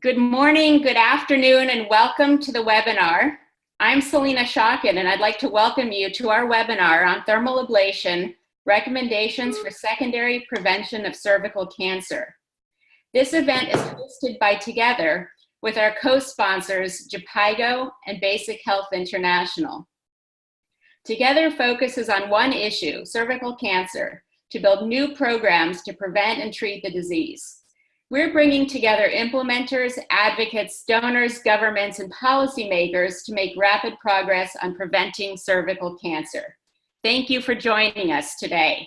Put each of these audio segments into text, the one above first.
Good morning, good afternoon, and welcome to the webinar. I'm Selena Shocken, and I'd like to welcome you to our webinar on thermal ablation, recommendations for secondary prevention of cervical cancer. This event is hosted by Together with our co-sponsors, JPIGO and Basic Health International. Together focuses on one issue, cervical cancer, to build new programs to prevent and treat the disease. We're bringing together implementers, advocates, donors, governments, and policymakers to make rapid progress on preventing cervical cancer. Thank you for joining us today.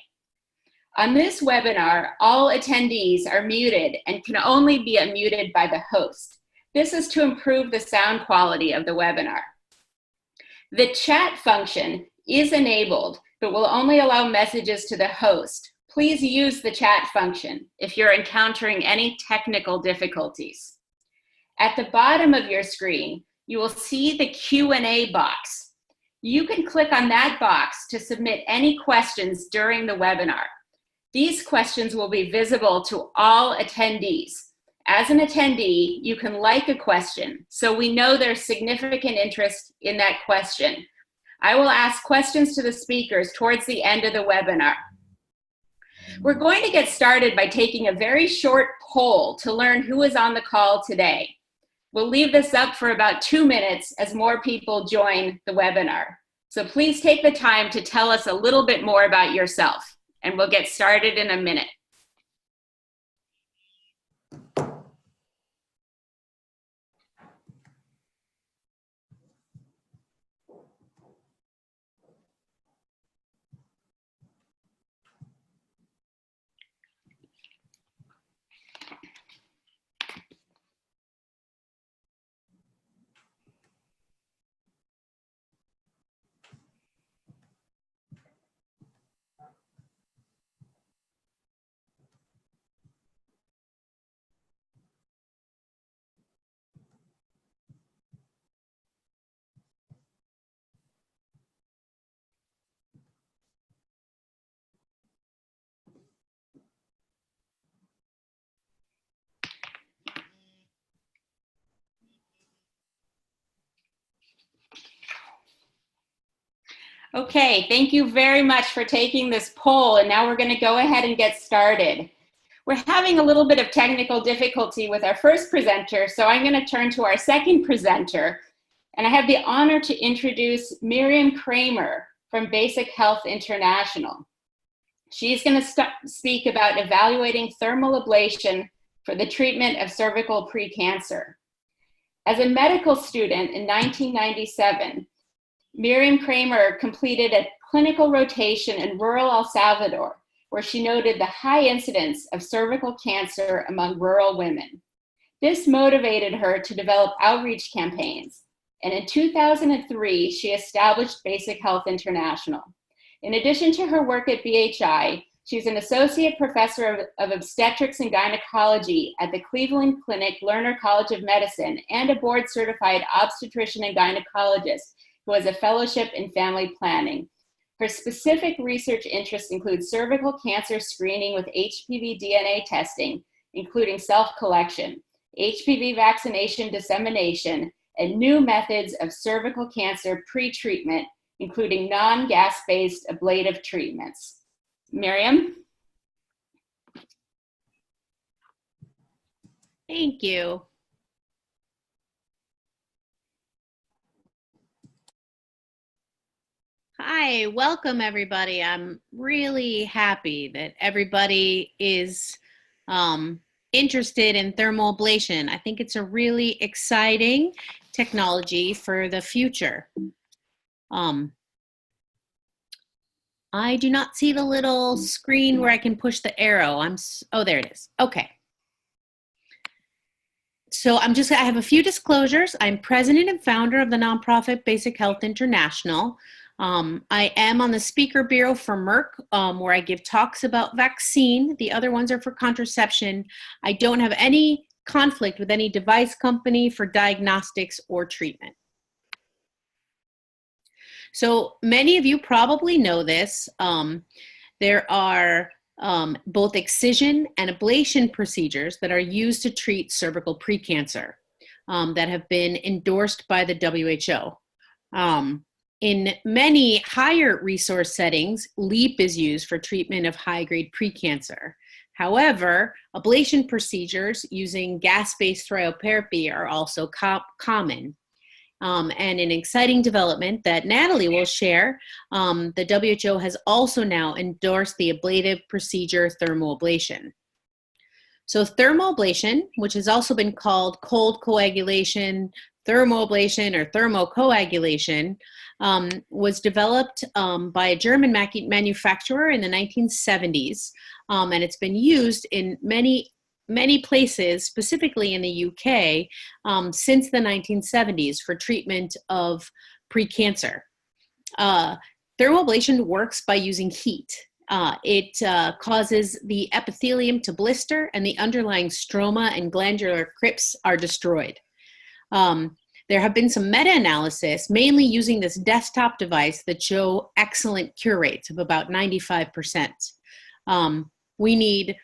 On this webinar, all attendees are muted and can only be unmuted by the host. This is to improve the sound quality of the webinar. The chat function is enabled, but will only allow messages to the host. Please use the chat function if you're encountering any technical difficulties. At the bottom of your screen, you will see the Q&A box. You can click on that box to submit any questions during the webinar. These questions will be visible to all attendees. As an attendee, you can like a question, so we know there's significant interest in that question. I will ask questions to the speakers towards the end of the webinar. We're going to get started by taking a very short poll to learn who is on the call today. We'll leave this up for about 2 minutes as more people join the webinar. So please take the time to tell us a little bit more about yourself, and we'll get started in a minute. Okay, thank you very much for taking this poll, and now we're going to go ahead and get started. We're having a little bit of technical difficulty with our first presenter, so I'm going to turn to our second presenter, and I have the honor to introduce Miriam Kramer from Basic Health International. She's going to speak about evaluating thermal ablation for the treatment of cervical precancer. As a medical student in 1997, Miriam Kramer completed a clinical rotation in rural El Salvador, where she noted the high incidence of cervical cancer among rural women. This motivated her to develop outreach campaigns, and in 2003, she established Basic Health International. In addition to her work at BHI, she's an associate professor of obstetrics and gynecology at the Cleveland Clinic Lerner College of Medicine and a board-certified obstetrician and gynecologist who has a fellowship in family planning. Her specific research interests include cervical cancer screening with HPV DNA testing, including self-collection, HPV vaccination dissemination, and new methods of cervical cancer pre-treatment, including non-gas-based ablative treatments. Miriam? Thank you. Hi, welcome everybody. I'm really happy that everybody is interested in thermal ablation. I think it's a really exciting technology for the future. I do not see the little screen where I can push the arrow. Oh, there it is. Okay. So I have a few disclosures. I'm president and founder of the nonprofit Basic Health International. I am on the speaker bureau for Merck, where I give talks about vaccine. The other ones are for contraception. I don't have any conflict with any device company for diagnostics or treatment. So many of you probably know this. There are both excision and ablation procedures that are used to treat cervical precancer that have been endorsed by the WHO. In many higher resource settings, LEAP is used for treatment of high-grade precancer. However, ablation procedures using gas-based cryotherapy are also common. And an exciting development that Natalie will share, the WHO has also now endorsed the ablative procedure thermal ablation. So thermal ablation, which has also been called cold coagulation, thermoablation, or thermocoagulation, was developed by a German manufacturer in the 1970s, and it's been used in many places, specifically in the UK, since the 1970s for treatment of precancer. Thermal ablation works by using heat. It causes the epithelium to blister, and the underlying stroma and glandular crypts are destroyed. There have been some meta-analysis, mainly using this desktop device, that show excellent cure rates of about 95%. We need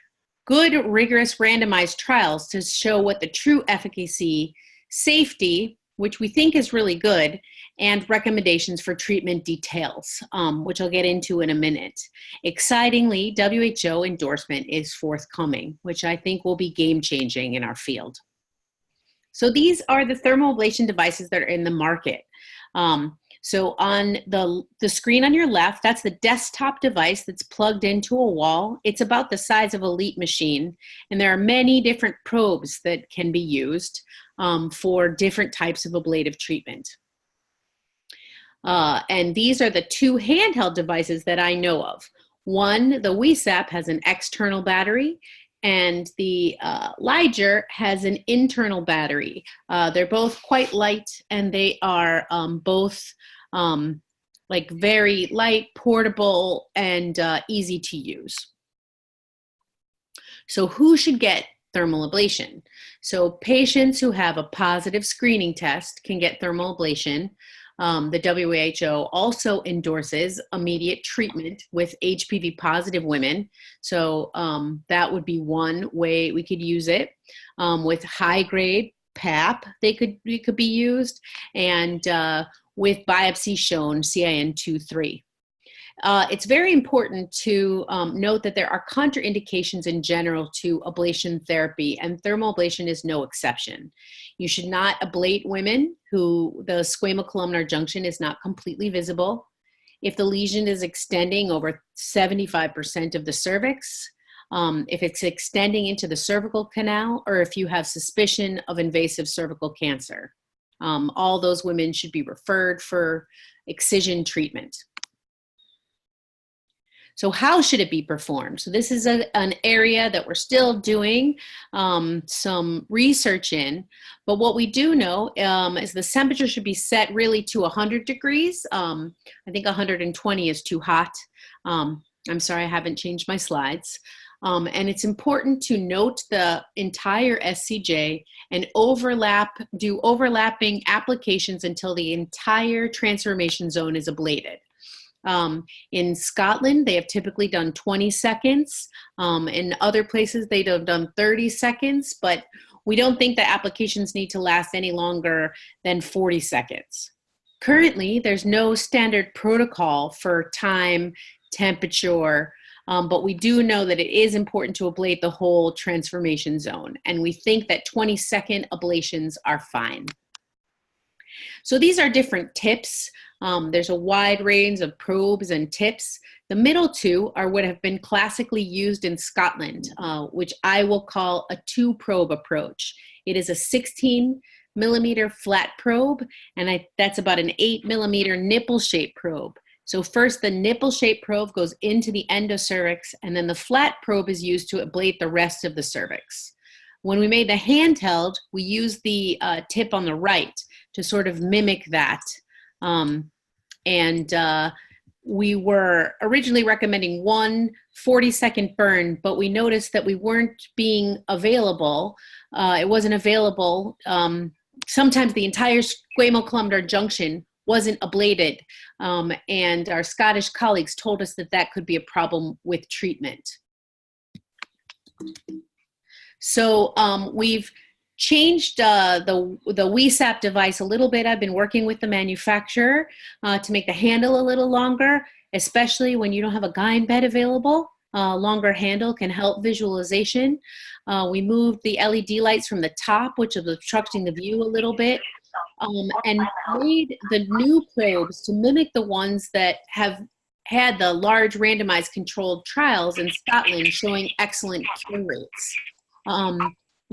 good, rigorous randomized trials to show what the true efficacy, safety, which we think is really good, and recommendations for treatment details, which I'll get into in a minute. Excitingly, WHO endorsement is forthcoming, which I think will be game-changing in our field. So these are the thermal ablation devices that are in the market. So on the screen on your left, that's the desktop device that's plugged into a wall. It's about the size of a LEAP machine, and there are many different probes that can be used for different types of ablative treatment. And these are the two handheld devices that I know of. One, the WESAP, has an external battery, and the Liger has an internal battery. They're both quite light, and they are both like very light, portable, and easy to use. So who should get thermal ablation? So patients who have a positive screening test can get thermal ablation. The WHO also endorses immediate treatment with HPV positive women. So that would be one way we could use it. With high grade PAP, it could be used, and with biopsy shown CIN2-3. It's very important to note that there are contraindications in general to ablation therapy, and thermal ablation is no exception. You should not ablate women who the squamocolumnar junction is not completely visible. If the lesion is extending over 75% of the cervix, if it's extending into the cervical canal, or if you have suspicion of invasive cervical cancer. All those women should be referred for excision treatment. So how should it be performed? So this is an area that we're still doing some research in, but what we do know is the temperature should be set really to 100 degrees. I think 120 is too hot. I'm sorry, I haven't changed my slides. And it's important to note the entire SCJ and do overlapping applications until the entire transformation zone is ablated. In Scotland, they have typically done 20 seconds. In other places, they have done 30 seconds, but we don't think that applications need to last any longer than 40 seconds. Currently, there's no standard protocol for time, temperature, but we do know that it is important to ablate the whole transformation zone, and we think that 20-second ablations are fine. So these are different tips. There's a wide range of probes and tips. The middle two are what have been classically used in Scotland, which I will call a two-probe approach. It is a 16-millimeter flat probe, and that's about an 8-millimeter nipple-shaped probe. So first, the nipple-shaped probe goes into the endocervix, and then the flat probe is used to ablate the rest of the cervix. When we made the handheld, we used the tip on the right to sort of mimic that. We were originally recommending one 40-second burn, but we noticed that we weren't being available. It wasn't available. Sometimes the entire squamocolumnar junction wasn't ablated, and our Scottish colleagues told us that that could be a problem with treatment. So we've changed the WESAP device a little bit. I've been working with the manufacturer to make the handle a little longer, especially when you don't have a guide bed available. Longer handle can help visualization. We moved the LED lights from the top, which is obstructing the view a little bit, and made the new probes to mimic the ones that have had the large randomized controlled trials in Scotland showing excellent cure rates.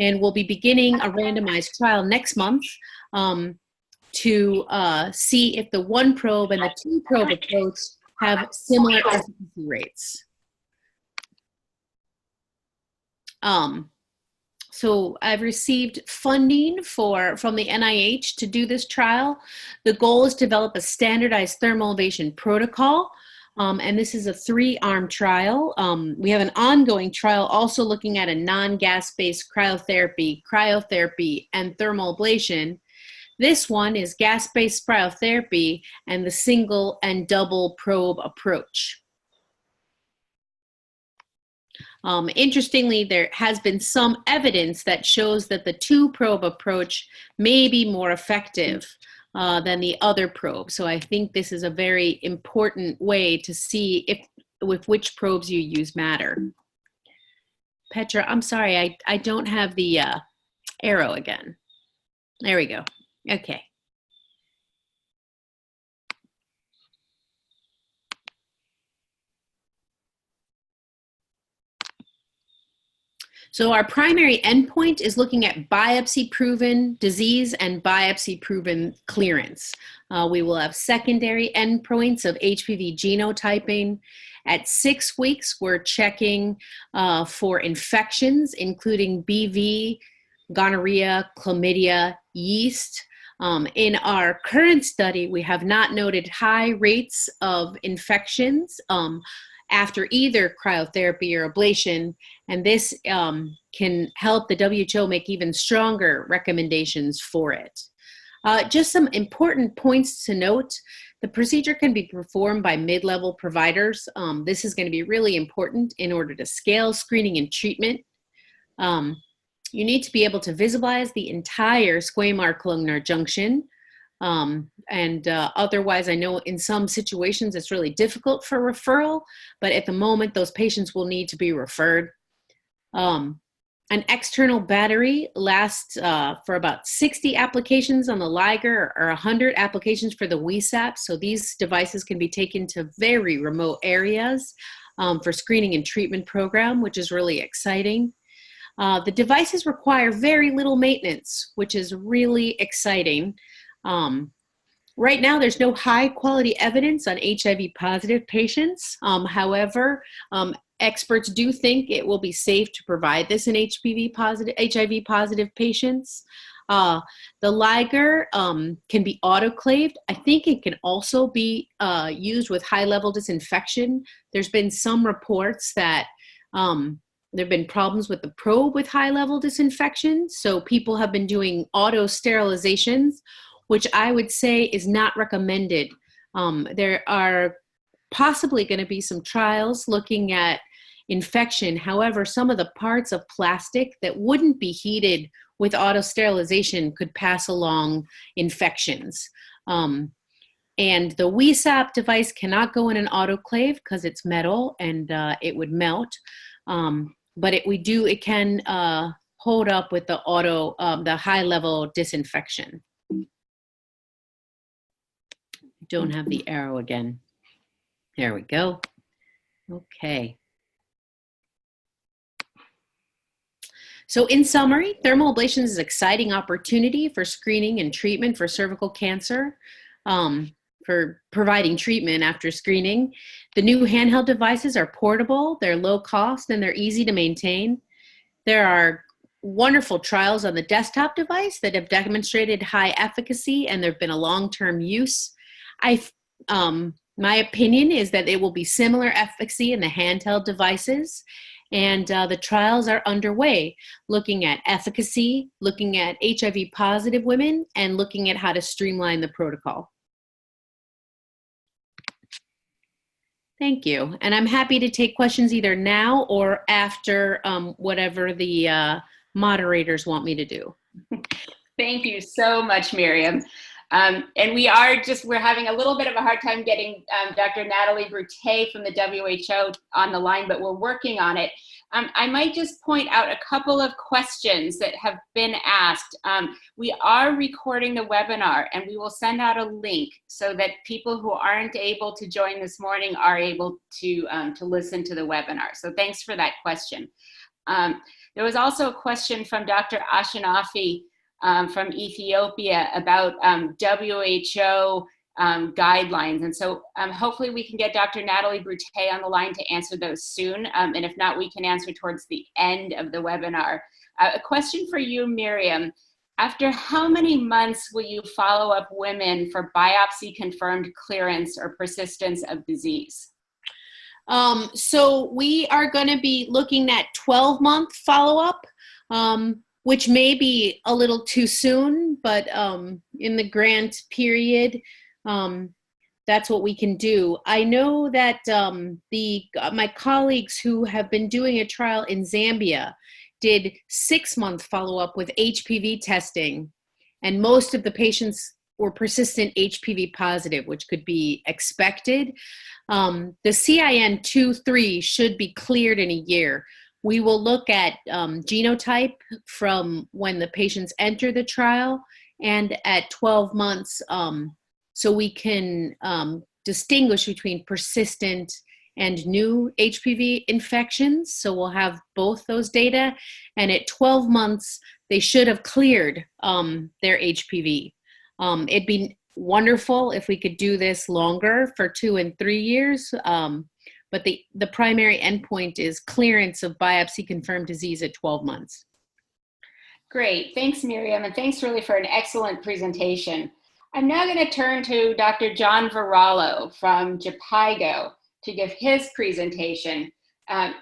And we'll be beginning a randomized trial next month to see if the one probe and the two probe approach have similar efficacy rates. So I've received funding from the NIH to do this trial. The goal is to develop a standardized thermal ablation protocol. And this is a 3-arm trial. We have an ongoing trial also looking at a non-gas-based cryotherapy, and thermal ablation. This one is gas-based cryotherapy and the single and double probe approach. Interestingly, there has been some evidence that shows that the 2-probe approach may be more effective than the other probe. So I think this is a very important way to see if with which probes you use matter. Petra, I'm sorry, I don't have the arrow again. There we go. Okay. So our primary endpoint is looking at biopsy-proven disease and biopsy-proven clearance. We will have secondary endpoints of HPV genotyping. At 6 weeks, we're checking for infections, including BV, gonorrhea, chlamydia, yeast. In our current study, we have not noted high rates of infections after either cryotherapy or ablation, and this can help the WHO make even stronger recommendations for it. Just some important points to note. The procedure can be performed by mid-level providers. This is going to be really important in order to scale screening and treatment. You need to be able to visualize the entire squamar columnar junction. Otherwise, I know in some situations it's really difficult for referral, but at the moment those patients will need to be referred. An external battery lasts for about 60 applications on the Liger or 100 applications for the WESAP. So these devices can be taken to very remote areas for screening and treatment program, which is really exciting. The devices require very little maintenance, which is really exciting. Right now, there's no high quality evidence on HIV positive patients. However, experts do think it will be safe to provide this in HIV positive patients. The Liger can be autoclaved. I think it can also be used with high level disinfection. There's been some reports that there have been problems with the probe with high level disinfection. So people have been doing auto sterilizations, which I would say is not recommended. There are possibly going to be some trials looking at infection. However, some of the parts of plastic that wouldn't be heated with auto sterilization could pass along infections. And the WESAP device cannot go in an autoclave because it's metal and it would melt. But it can hold up with the high level disinfection. Don't have the arrow again. There we go. Okay. So in summary, thermal ablation is an exciting opportunity for screening and treatment for cervical cancer, for providing treatment after screening. The new handheld devices are portable, they're low cost, and they're easy to maintain. There are wonderful trials on the desktop device that have demonstrated high efficacy, and there have been a long-term use. My opinion is that it will be similar efficacy in the handheld devices, and the trials are underway, looking at efficacy, looking at HIV positive women, and looking at how to streamline the protocol. Thank you. And I'm happy to take questions either now or after whatever the moderators want me to do. Thank you so much, Miriam. And we're having a little bit of a hard time getting Dr. Natalie Brute from the WHO on the line, but we're working on it. I might just point out a couple of questions that have been asked. We are recording the webinar, and we will send out a link so that people who aren't able to join this morning are able to listen to the webinar. So thanks for that question. There was also a question from Dr. Ashinafi from Ethiopia about WHO guidelines. And so hopefully we can get Dr. Natalie Brute on the line to answer those soon. And if not, we can answer towards the end of the webinar. A question for you, Miriam. After how many months will you follow up women for biopsy-confirmed clearance or persistence of disease? So we are going to be looking at 12-month follow-up, which may be a little too soon, but in the grant period, that's what we can do. I know that my colleagues who have been doing a trial in Zambia did 6-month follow-up with HPV testing, and most of the patients were persistent HPV positive, which could be expected. The CIN 2-3 should be cleared in a year. We will look at genotype from when the patients enter the trial and at 12 months, so we can distinguish between persistent and new HPV infections. So we'll have both those data. And at 12 months, they should have cleared their HPV. It'd be wonderful if we could do this longer for 2 and 3 years. But the primary endpoint is clearance of biopsy-confirmed disease at 12 months. Great, thanks Miriam, and thanks really for an excellent presentation. I'm now going to turn to Dr. John Varallo from JPIGO to give his presentation.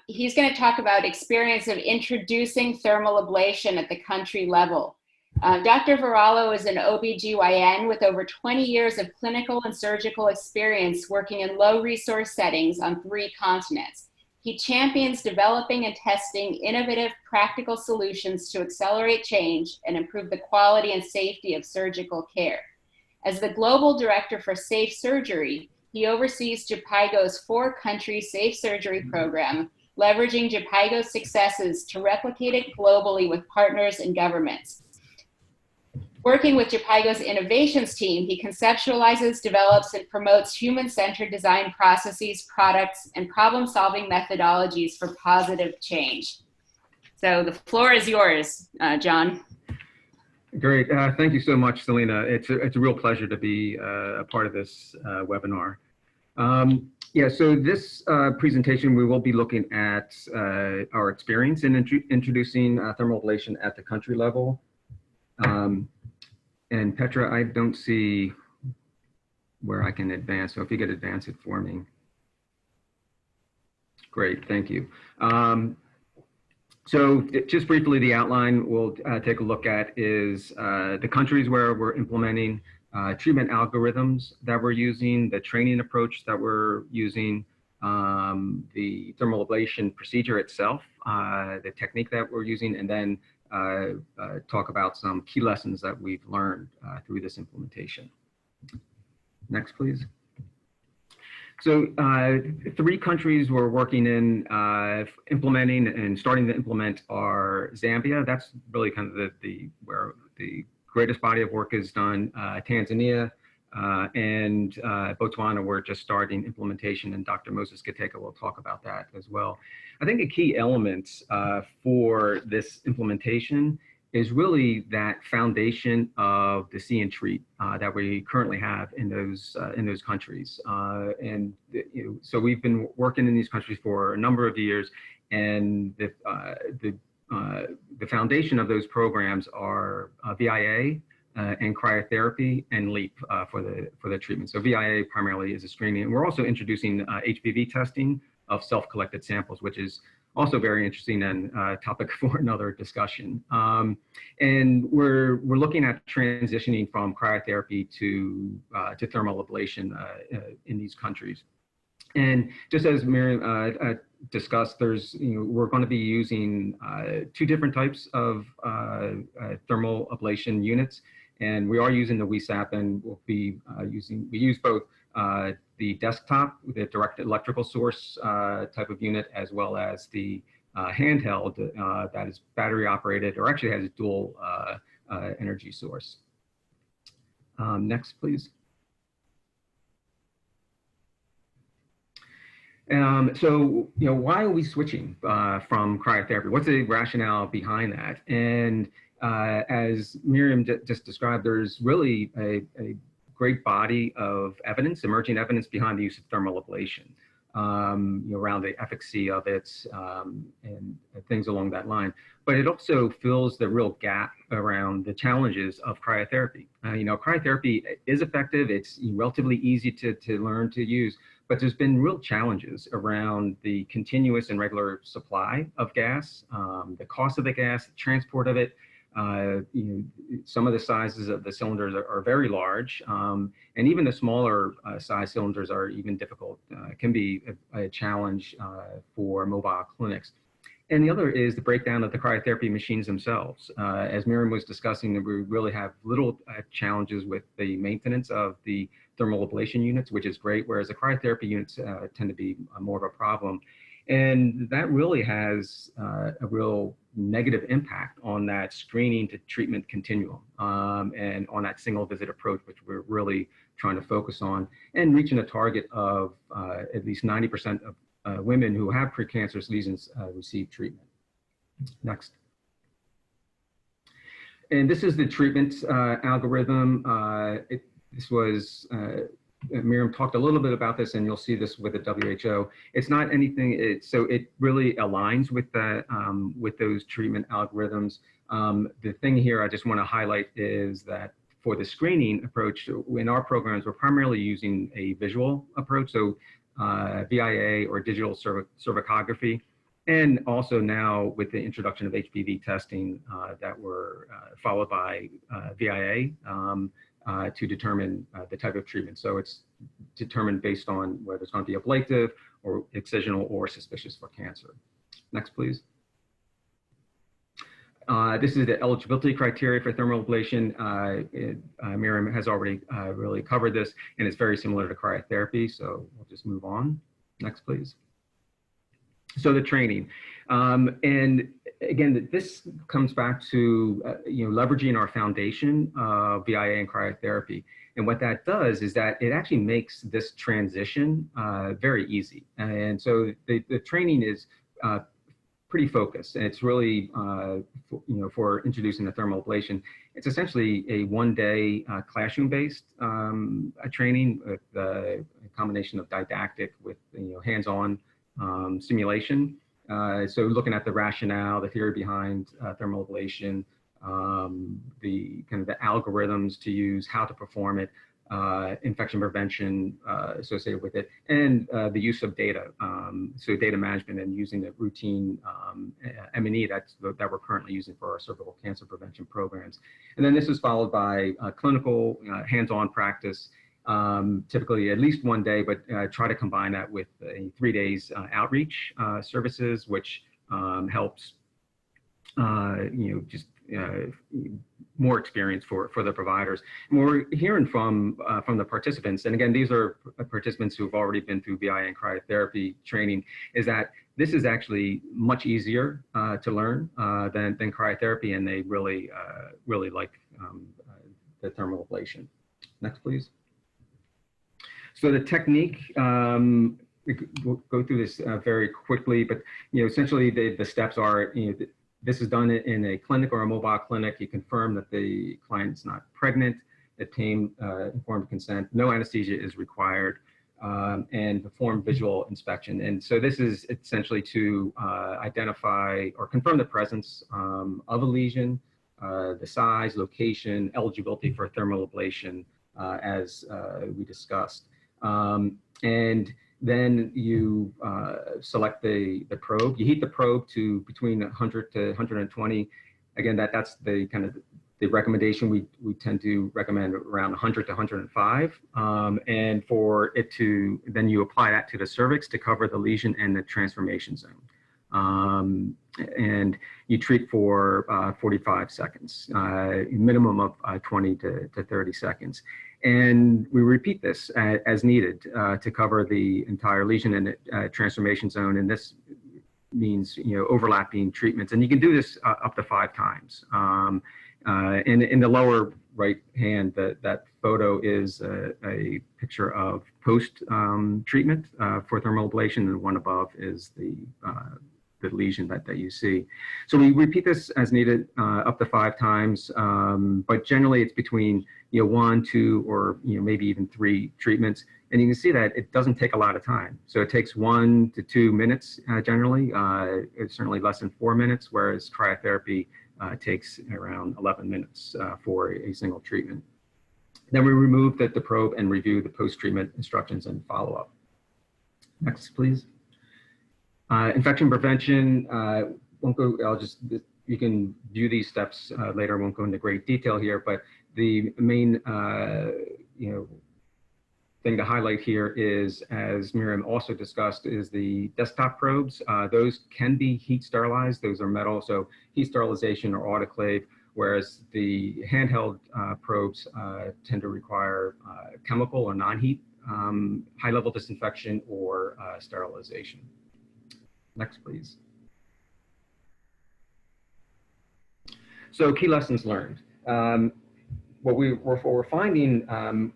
He's going to talk about experience of introducing thermal ablation at the country level. Dr. Varallo is an OBGYN with over 20 years of clinical and surgical experience working in low resource settings on 3 continents. He champions developing and testing innovative practical solutions to accelerate change and improve the quality and safety of surgical care. As the Global Director for Safe Surgery, he oversees JPIGO's 4-country safe surgery program, leveraging JPIGO's successes to replicate it globally with partners and governments. Working with JPIGO's innovations team, he conceptualizes, develops, and promotes human-centered design processes, products, and problem-solving methodologies for positive change. So the floor is yours, John. Great. Thank you so much, Selena. It's a real pleasure to be a part of this webinar. Yeah, so this presentation, we will be looking at our experience in introducing thermal ablation at the country level. And Petra, I don't see where I can advance, so if you could advance it for me. Great, thank you. So just briefly, the outline we'll take a look at is the countries where we're implementing treatment algorithms that we're using, the training approach that we're using, the thermal ablation procedure itself, the technique that we're using, and then talk about some key lessons that we've learned through this implementation. Next, please. So 3 countries we're working in implementing and starting to implement are Zambia. That's really kind of where the greatest body of work is done. Tanzania and Botswana, we're just starting implementation, and Dr. Moses Giteka will talk about that as well. I think a key element for this implementation is really that foundation of the see and treat that we currently have in those countries. So we've been working in these countries for a number of years, and the foundation of those programs are VIA and cryotherapy and LEAP for the treatment. So VIA primarily is a screening, and we're also introducing HPV testing of self-collected samples, which is also very interesting and topic for another discussion. And we're looking at transitioning from cryotherapy to thermal ablation in these countries. And just as Miriam discussed, we're going to be using two different types of thermal ablation units, and we are using the WESAP, and we'll be we use both the desktop, the direct electrical source type of unit, as well as the handheld that is battery operated, or actually has a dual energy source. Next, please. So, why are we switching from cryotherapy? What's the rationale behind that? And as Miriam just described, there's really a great body of evidence, emerging evidence behind the use of thermal ablation, around the efficacy of it and things along that line. But it also fills the real gap around the challenges of cryotherapy. Cryotherapy is effective. It's relatively easy to learn to use. But there's been real challenges around the continuous and regular supply of gas, the cost of the gas, the transport of it. Some of the sizes of the cylinders are very large, and even the smaller size cylinders are even difficult, can be a challenge for mobile clinics. And the other is the breakdown of the cryotherapy machines themselves. As Miriam was discussing, we really have little challenges with the maintenance of the thermal ablation units, which is great, whereas the cryotherapy units tend to be more of a problem. And that really has a real negative impact on that screening to treatment continuum and on that single visit approach, which we're really trying to focus on, and reaching a target of at least 90% of women who have precancerous lesions receive treatment. Next. And this is the treatment algorithm. This was, Miriam talked a little bit about this, and you'll see this with the WHO. It's not anything, so it really aligns with with those treatment algorithms. The thing here I just want to highlight is that for the screening approach, in our programs, we're primarily using a visual approach, so VIA or digital cervicography. And also now with the introduction of HPV testing that were followed by VIA to determine the type of treatment. So it's determined based on whether it's going to be ablative or excisional or suspicious for cancer. Next, please. This is the eligibility criteria for thermal ablation. Miriam has already really covered this, and it's very similar to cryotherapy, so we'll just move on. Next, please. So the training, and again, this comes back to leveraging our foundation of VIA and cryotherapy. And what that does is that it actually makes this transition very easy. And so the training is pretty focused, and it's really for introducing the thermal ablation. It's essentially a one-day classroom-based training with a combination of didactic with hands-on simulation. So looking at the rationale, the theory behind thermal ablation, the kind of the algorithms to use, how to perform it, infection prevention associated with it, and the use of data, so data management and using the routine M&E that we're currently using for our cervical cancer prevention programs. And then this is followed by clinical hands-on practice, typically at least one day, but try to combine that with 3 days outreach services, which helps just more experience for the providers. And what we're hearing from the participants, and again, these are participants who have already been through VIA and cryotherapy training, is that this is actually much easier to learn than cryotherapy, and they really like the thermal ablation. Next, please. So the technique, we'll go through this very quickly, but essentially the steps are, this is done in a clinic or a mobile clinic. You confirm that the client's not pregnant, obtain informed consent, no anesthesia is required, and perform visual inspection. And so this is essentially to identify or confirm the presence of a lesion, the size, location, eligibility for thermal ablation, as we discussed. And then you select the probe. You heat the probe to between 100 to 120. Again, that's the kind of The recommendation, we tend to recommend around 100 to 105. And for it to, then you apply that to the cervix to cover the lesion and the transformation zone. And you treat for 45 seconds, minimum of 20 to 30 seconds. And we repeat this as needed to cover the entire lesion and transformation zone. And this means, overlapping treatments. And you can do this up to 5 times. And in the lower right hand, that photo is a picture of post treatment for thermal ablation, and the one above is the lesion that you see. So we repeat this as needed up to 5 times, but generally it's between 1, 2, or maybe even 3 treatments. And you can see that it doesn't take a lot of time. So it takes 1 to 2 minutes generally. It's certainly less than 4 minutes, whereas cryotherapy takes around 11 minutes for a single treatment. Then we remove the probe and review the post-treatment instructions and follow-up. Next, please. Infection prevention, won't go, you can view these steps later, I won't go into great detail here, but the main thing to highlight here is, as Miriam also discussed, is the desktop probes. Those can be heat sterilized. Those are metal, so heat sterilization or autoclave, whereas the handheld probes tend to require chemical or non-heat, high-level disinfection or sterilization. Next, please. So key lessons learned. What we're finding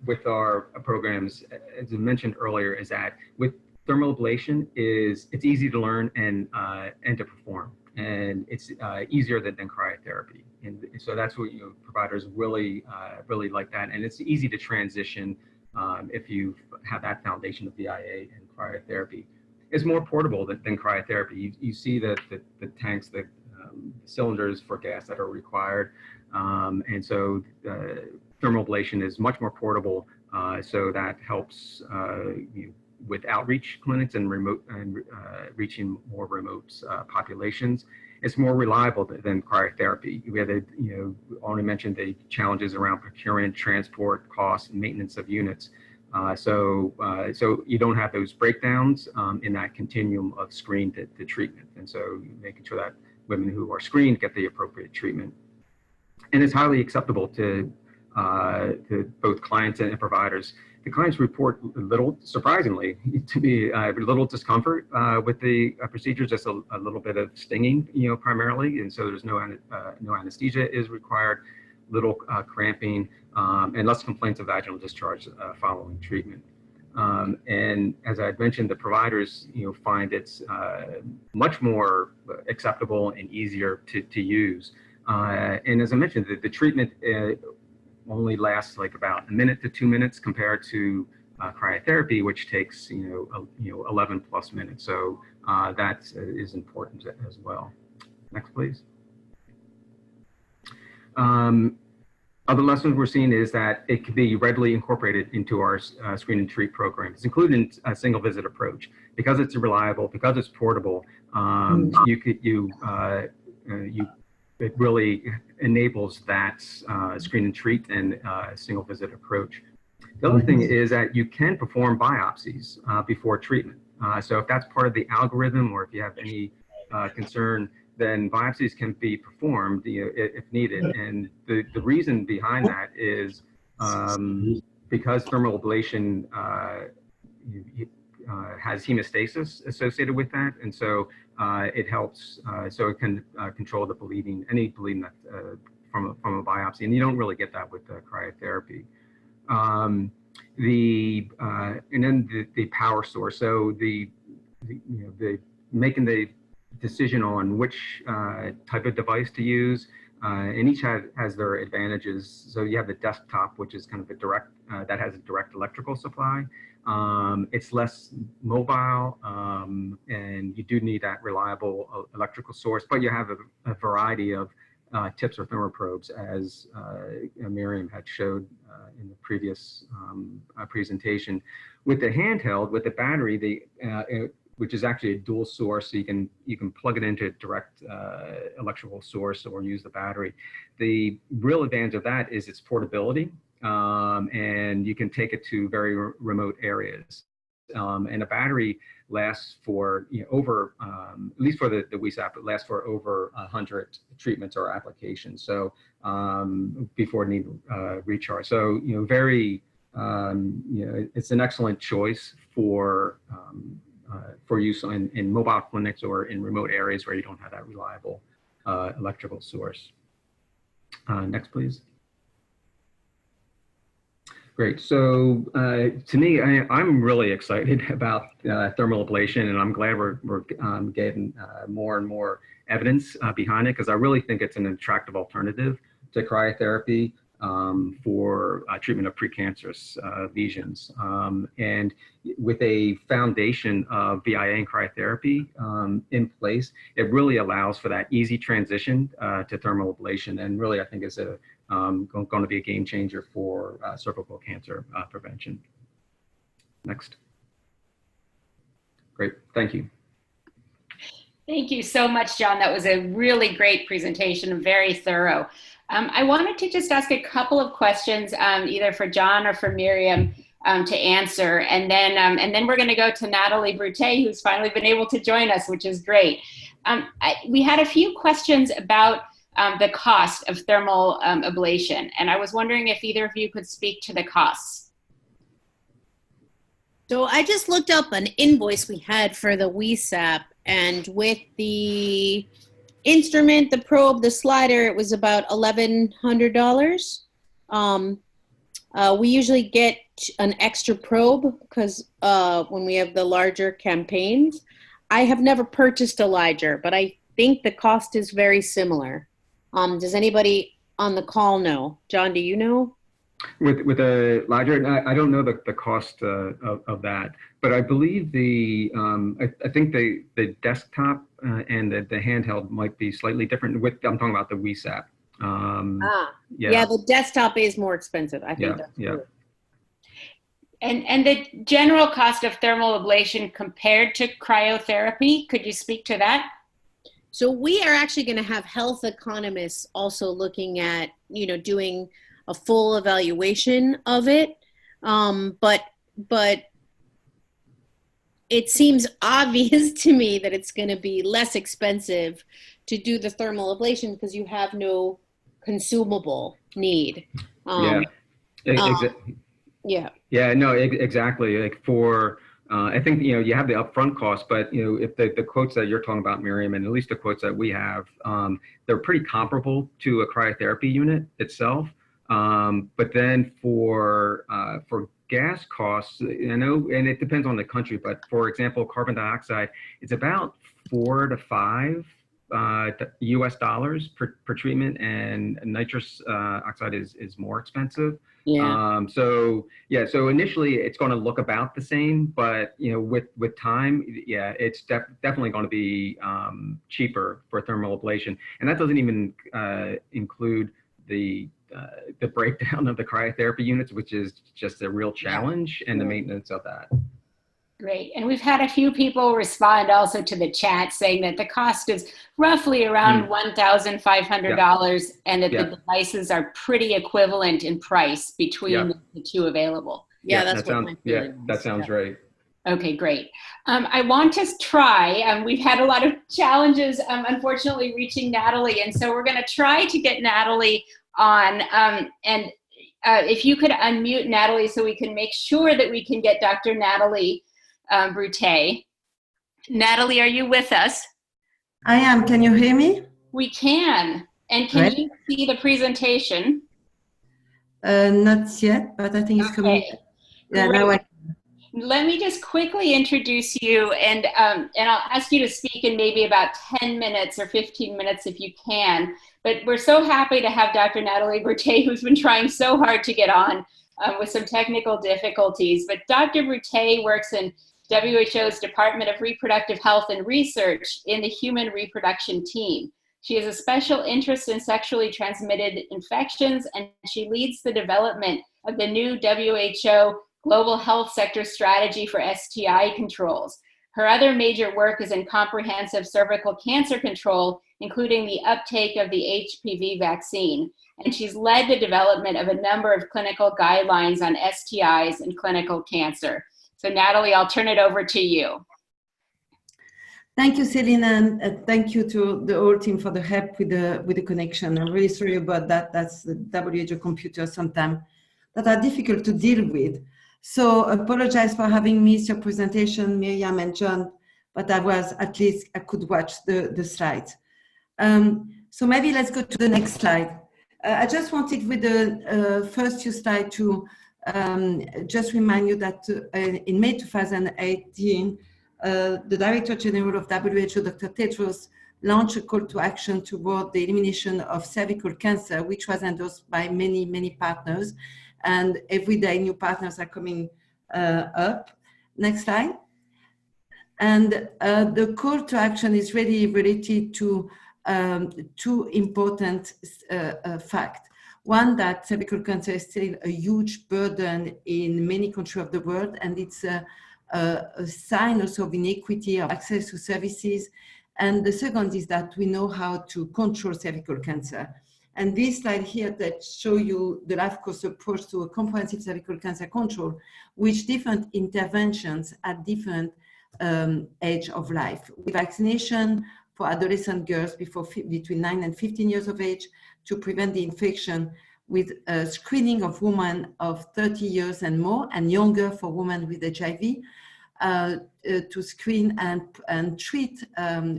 with our programs, as I mentioned earlier, is that with thermal ablation, it's easy to learn and to perform, and it's easier than cryotherapy. And so that's what providers really like that, and it's easy to transition if you have that foundation of VIA and cryotherapy. It's more portable than cryotherapy. You see the tanks, the cylinders for gas that are required. And so thermal ablation is much more portable, so that helps with outreach clinics and reaching more remote populations. It's more reliable than cryotherapy. We had already mentioned the challenges around procurement, transport, cost, and maintenance of units. So you don't have those breakdowns in that continuum of screen to treatment. And so making sure that women who are screened get the appropriate treatment. And it's highly acceptable to both clients and providers. The clients report little, surprisingly, to be little discomfort with the procedures, just a little bit of stinging, primarily. And so there's no anesthesia is required, little cramping, and less complaints of vaginal discharge following treatment. And as I had mentioned, the providers, find it's much more acceptable and easier to use. And as I mentioned, the treatment only lasts like about 1 minute to 2 minutes compared to cryotherapy, which takes 11 plus minutes. So that is important as well. Next, please. Other lessons we're seeing is that it can be readily incorporated into our screen and treat programs, including a single visit approach. Because it's reliable, because it's portable, it really enables that screen and treat and single visit approach. The other thing is that you can perform biopsies before treatment. So if that's part of the algorithm, or if you have any concern, then biopsies can be performed if needed. And the reason behind that is because thermal ablation has hemostasis associated with that. And so it helps, so it can control the bleeding, any bleeding that, from a biopsy. And you don't really get that with cryotherapy. And then the power source. So the making the decision on which type of device to use, and each has their advantages. So you have the desktop, which is kind of a direct, that has a direct electrical supply. It's less mobile, and you do need that reliable electrical source, but you have a variety of tips or thermal probes, as Miriam had showed in the previous presentation. With the handheld, with the battery, which is actually a dual source. So you can plug it into a direct electrical source or use the battery. The real advantage of that is its portability, and you can take it to very remote areas. And a battery lasts for over, at least for the WESAP, it lasts for over 100 treatments or applications. So before it need recharge. So very it's an excellent choice for use in mobile clinics or in remote areas where you don't have that reliable electrical source. Next, please. Great. So to me, I'm really excited about thermal ablation, and I'm glad we're getting more and more evidence behind it, because I really think it's an attractive alternative to cryotherapy for treatment of precancerous lesions. And with a foundation of VIA and cryotherapy in place, it really allows for that easy transition to thermal ablation, and really I think is going to be a game changer for cervical cancer prevention. Next. Great, thank you. Thank you so much, John. That was a really great presentation, very thorough. I wanted to just ask a couple of questions, either for John or for Miriam to answer, and then we're going to go to Natalie Brute, who's finally been able to join us, which is great. We had a few questions about the cost of thermal ablation, and I was wondering if either of you could speak to the costs. So I just looked up an invoice we had for the WESAP, and with the instrument, the probe, the slider, it was about $1,100. We usually get an extra probe because when we have the larger campaigns. I have never purchased a Liger, but I think the cost is very similar. Does anybody on the call know? John, do you know? With a Liger, I don't know the cost of that, but I believe I think the desktop and the handheld might be slightly different. I'm talking about the WESAP. Yeah, the desktop is more expensive. I think that's true. And the general cost of thermal ablation compared to cryotherapy, could you speak to that? So we are actually going to have health economists also looking at, doing a full evaluation of it. But it seems obvious to me that it's going to be less expensive to do the thermal ablation because you have no consumable need. Exactly. Like for, I think, you have the upfront cost, but, if the quotes that you're talking about, Miriam, and at least the quotes that we have, they're pretty comparable to a cryotherapy unit itself. But then for gas costs, and it depends on the country, but for example, carbon dioxide, it's about $4 to $5 US dollars per treatment, and nitrous oxide is more expensive. So initially it's going to look about the same, but with time, it's definitely going to be cheaper for thermal ablation, and that doesn't even include the breakdown of the cryotherapy units, which is just a real challenge, and the maintenance of that. Great. And we've had a few people respond also to the chat saying that the cost is roughly around $1,500 and that the devices are pretty equivalent in price between the two available. That's what my feeling is. That sounds right. Okay, great. I want to try, we've had a lot of challenges, unfortunately, reaching Natalie. And so we're going to try to get Natalie on. If you could unmute Natalie so we can make sure that we can get Dr. Natalie Brute. Natalie, are you with us? I am. Can you hear me? We can. And can you see the presentation? Not yet, but I think it's coming. Yeah, now Let me just quickly introduce you, and I'll ask you to speak in maybe about 10 minutes or 15 minutes if you can. But we're so happy to have Dr. Natalie Brute, who's been trying so hard to get on with some technical difficulties. But Dr. Brute works in WHO's Department of Reproductive Health and Research in the Human Reproduction Team. She has a special interest in sexually transmitted infections, and she leads the development of the new WHO Global Health Sector Strategy for STI controls. Her other major work is in comprehensive cervical cancer control, including the uptake of the HPV vaccine. And she's led the development of a number of clinical guidelines on STIs and clinical cancer. So Natalie, I'll turn it over to you. Thank you, Selena, and thank you to the whole team for the help with the connection. I'm really sorry about that. That's the WHO computer sometimes that are difficult to deal with. So apologize for having missed your presentation, Miriam and John, but at least I could watch the slides. So maybe let's go to the next slide. I just wanted with the first few slides to just remind you that in May 2018, the Director General of WHO, Dr. Tedros, launched a call to action toward the elimination of cervical cancer, which was endorsed by many, many partners. And every day new partners are coming up. Next slide. And the call to action is really related to two important facts. One, that cervical cancer is still a huge burden in many countries of the world, and it's a sign also of inequity of access to services. And the second is that we know how to control cervical cancer. And this slide here that show you the life course approach to a comprehensive cervical cancer control, which different interventions at different age of life. With vaccination for adolescent girls between 9 and 15 years of age to prevent the infection, with screening of women of 30 years and more and younger for women with HIV, to screen and treat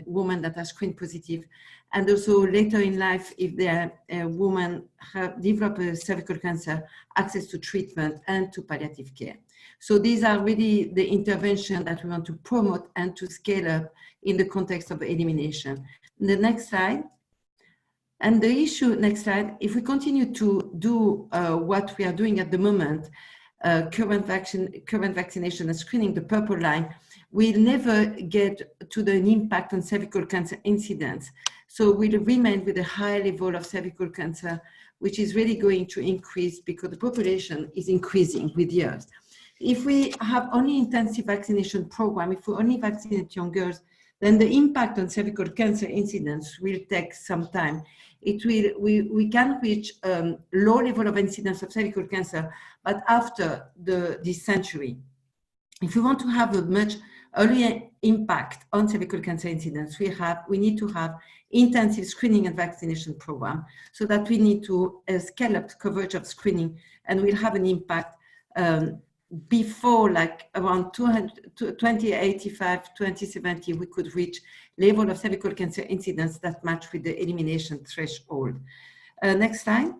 women that are screen positive, and also later in life, if their women have developed a cervical cancer, access to treatment and to palliative care. So these are really the intervention that we want to promote and to scale up in the context of elimination. The next slide. And the issue, next slide, if we continue to do what we are doing at the moment, current vaccination and screening, the purple line, we'll never get to the impact on cervical cancer incidence. So we'll remain with a high level of cervical cancer, which is really going to increase because the population is increasing with years. If we have only intensive vaccination program, if we only vaccinate young girls, then the impact on cervical cancer incidence will take some time. We can reach low level of incidence of cervical cancer, but after this century. If we want to have a much earlier impact on cervical cancer incidence, we need to have intensive screening and vaccination program, so that we need to scale up coverage of screening, and we'll have an impact before, like around 2085, 2070, we could reach level of cervical cancer incidence that match with the elimination threshold. Next slide.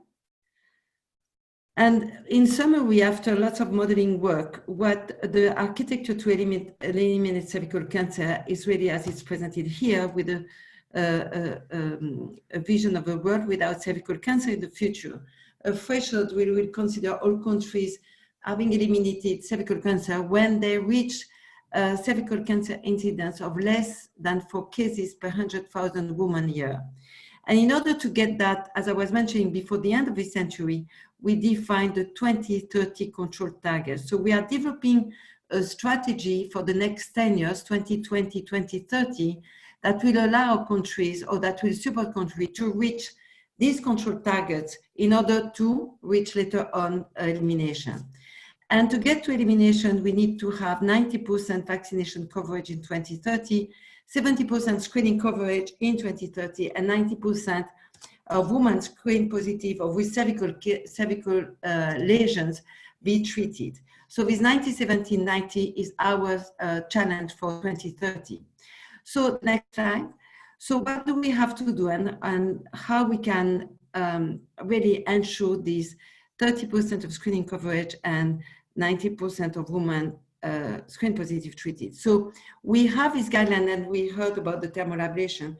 And in summary, after lots of modeling work, what the architecture to eliminate cervical cancer is really as it's presented here, with a vision of a world without cervical cancer in the future. A threshold we will consider all countries having eliminated cervical cancer when they reach cervical cancer incidence of less than 4 cases per 100,000 women a year. And in order to get that, as I was mentioning, before the end of this century, we defined the 2030 control targets. So we are developing a strategy for the next 10 years, 2020, 2030, that will allow countries, or that will support countries to reach these control targets in order to reach later on elimination. And to get to elimination, we need to have 90% vaccination coverage in 2030, 70% screening coverage in 2030, and 90% of women screen positive or with cervical lesions be treated. So this 90-70-90 is our challenge for 2030. So next slide. So what do we have to do, and how we can really ensure these 30% of screening coverage and 90% of women screen positive treated. So we have this guideline, and we heard about the thermal ablation.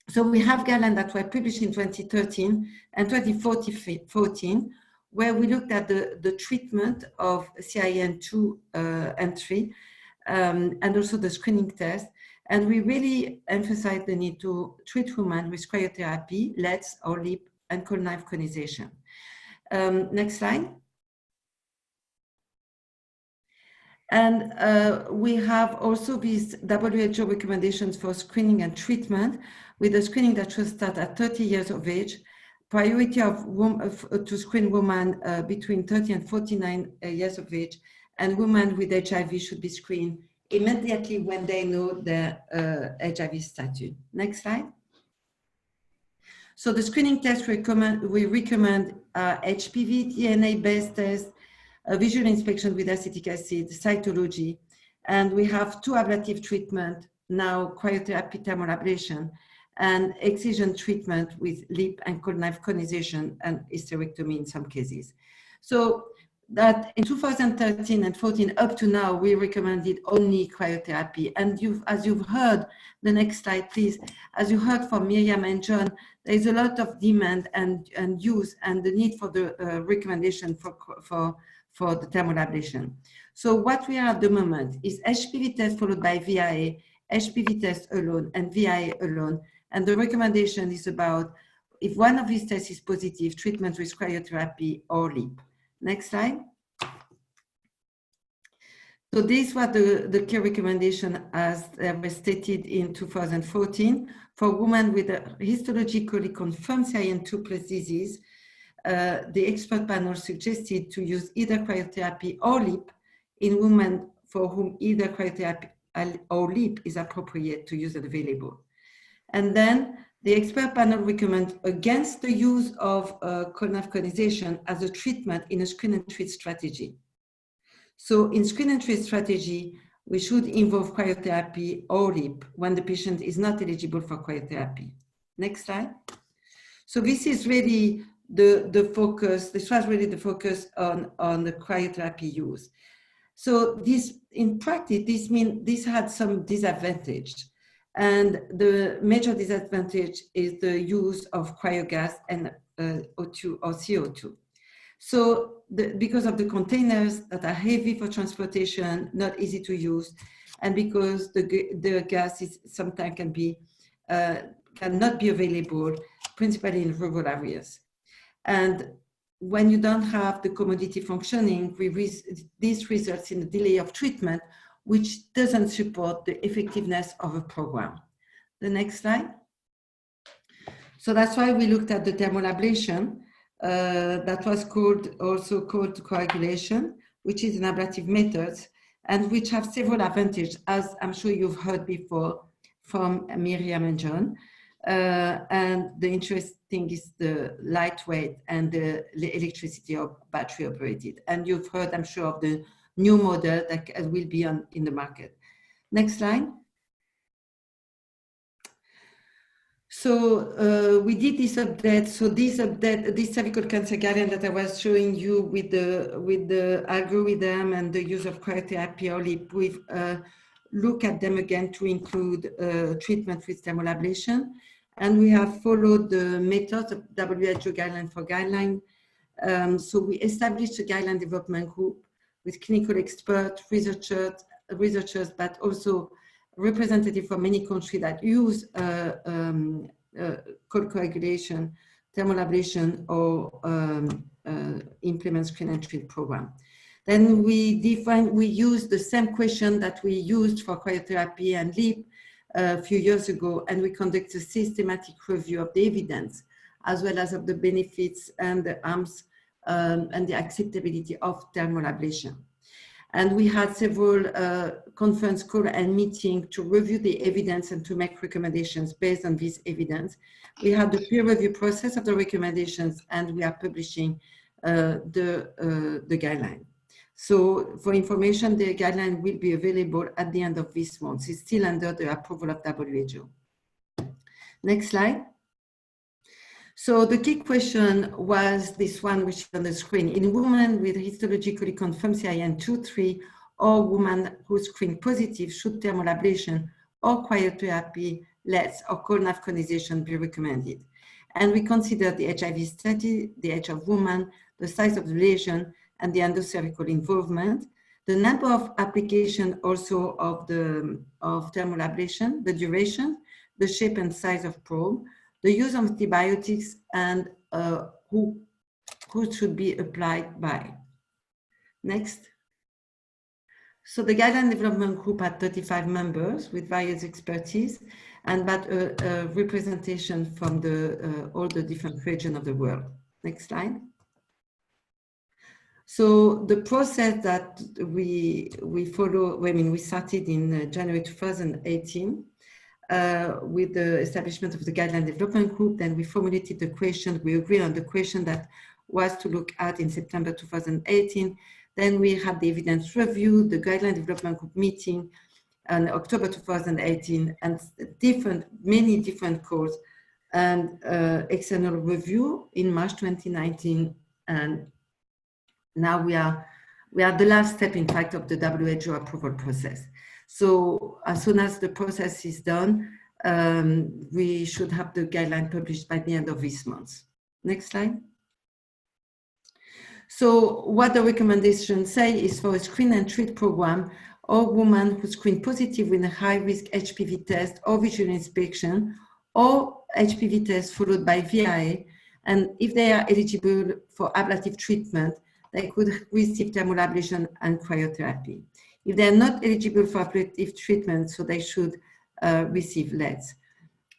So we have guidelines that were published in 2013 and 2014, where we looked at the treatment of CIN2 and 3, and also the screening test. And we really emphasize the need to treat women with cryotherapy, LEDs, or lip and cold knife conization. Next slide. And we have also these WHO recommendations for screening and treatment, with a screening that should start at 30 years of age. Priority to screen women between 30 and 49 years of age, and women with HIV should be screened immediately when they know their HIV status. Next slide. So the screening test we recommend HPV, DNA-based test, visual inspection with acetic acid, cytology, and we have 2 ablative treatment now: cryotherapy, thermal ablation, and excision treatment with lip and cold knife conization and hysterectomy in some cases. So that in 2013 and 14 up to now, we recommended only cryotherapy. And as you've heard, the next slide, please. As you heard from Miriam and John, there is a lot of demand and use and the need for the recommendation for the thermal ablation. So what we are at the moment is HPV test followed by VIA, HPV test alone and VIA alone. And the recommendation is about, if one of these tests is positive, treatment with cryotherapy or LEAP. Next slide. So these were the key recommendation as they were stated in 2014 for women with a histologically confirmed CIN2+ disease. The expert panel suggested to use either cryotherapy or LEAP in women for whom either cryotherapy or LEAP is appropriate to use and available. And then the expert panel recommends against the use of cold knife conization as a treatment in a screen and treat strategy. So in screen and treat strategy, we should involve cryotherapy or LEAP when the patient is not eligible for cryotherapy. Next slide. So this is really the focus. This was really the focus on the cryotherapy use. So this, in practice, this had some disadvantage. And the major disadvantage is the use of cryogas and O2 or CO2. So because of the containers that are heavy for transportation, not easy to use, and because the gas is sometimes cannot be available, principally in rural areas. And when you don't have the commodity functioning, this results in a delay of treatment, which doesn't support the effectiveness of a program. The next slide. So that's why we looked at the thermal ablation. That was also called coagulation, which is an ablative method, and which have several advantages, as I'm sure you've heard before from Miriam and John. And the interesting is the lightweight and the electricity of battery operated. And you've heard, I'm sure, of the new model that will be in the market. Next slide. So we did this update. So this cervical cancer guideline that I was showing you with the algorithm and the use of cryotherapy or LEAP, we've look at them again to include treatment with thermal ablation. And we have followed the methods of WHO guideline for guideline. So we established a guideline development group with clinical experts, researchers, but also representatives from many countries that use cold coagulation, thermal ablation, or implement screen and treat program. Then we used the same question that we used for cryotherapy and LEAP a few years ago, and we conducted a systematic review of the evidence, as well as of the benefits and the harms and the acceptability of thermal ablation. And we had several conference calls and meetings to review the evidence and to make recommendations based on this evidence. We had the peer review process of the recommendations, and we are publishing the guideline. So for information, the guideline will be available at the end of this month. It's still under the approval of WHO. Next slide. So the key question was this one, which is on the screen. In women with histologically confirmed CIN2-3 or women who screen positive, should thermal ablation or cryotherapy, LETs, or cold knife conization be recommended? And we consider the HIV status, the age of woman, the size of the lesion, and the endocervical involvement, the number of applications also of thermal ablation, the duration, the shape and size of probe, the use of antibiotics, and who should be applied by. Next. So the guideline development group had 35 members with various expertise and that a representation from all the different regions of the world. Next slide. So the process that we follow, I mean, we started in January 2018 with the establishment of the guideline development group. Then we formulated the question, we agreed on the question that was to look at in September 2018. Then we had the evidence review, the guideline development group meeting in October 2018, and many different calls and external review in March 2019. And now we are the last step, in fact, of the WHO approval process. So as soon as the process is done, we should have the guideline published by the end of this month. Next slide. So what the recommendations say is for a screen and treat program, or women who screen positive with a high-risk HPV test or visual inspection, or HPV test followed by VIA, and if they are eligible for ablative treatment, they could receive thermal ablation and cryotherapy. If they are not eligible for ablative treatment, so they should receive LEDs.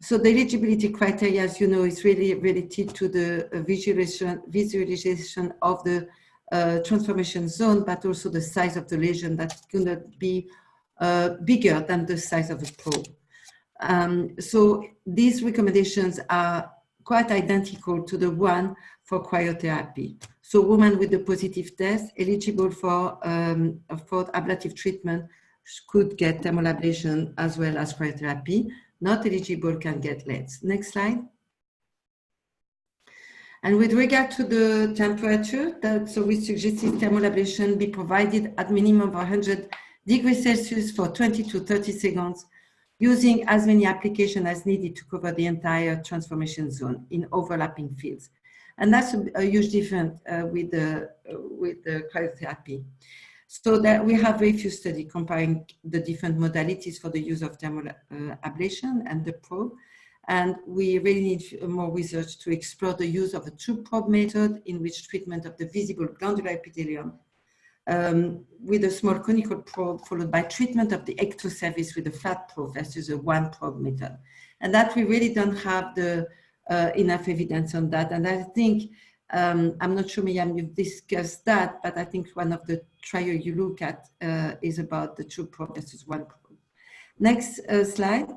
So the eligibility criteria, as you know, is really related to the visualization of the transformation zone, but also the size of the lesion that cannot be bigger than the size of the probe. So these recommendations are quite identical to the one for cryotherapy. So women with a positive test eligible for ablative treatment could get thermal ablation as well as cryotherapy. Not eligible can get LEDs. Next slide. And with regard to the temperature, so we suggested thermal ablation be provided at minimum 100 degrees Celsius for 20 to 30 seconds, using as many applications as needed to cover the entire transformation zone in overlapping fields. And that's a huge difference with the cryotherapy. So that we have very few studies comparing the different modalities for the use of thermal ablation and the probe. And we really need more research to explore the use of a true probe method in which treatment of the visible glandular epithelium with a small conical probe followed by treatment of the ectocervix with a flat probe versus a one probe method. And that we really don't have the enough evidence on that. And I think, I'm not sure, Miriam, you've discussed that, but I think one of the trials you look at is about the two probe versus one probe. Next slide.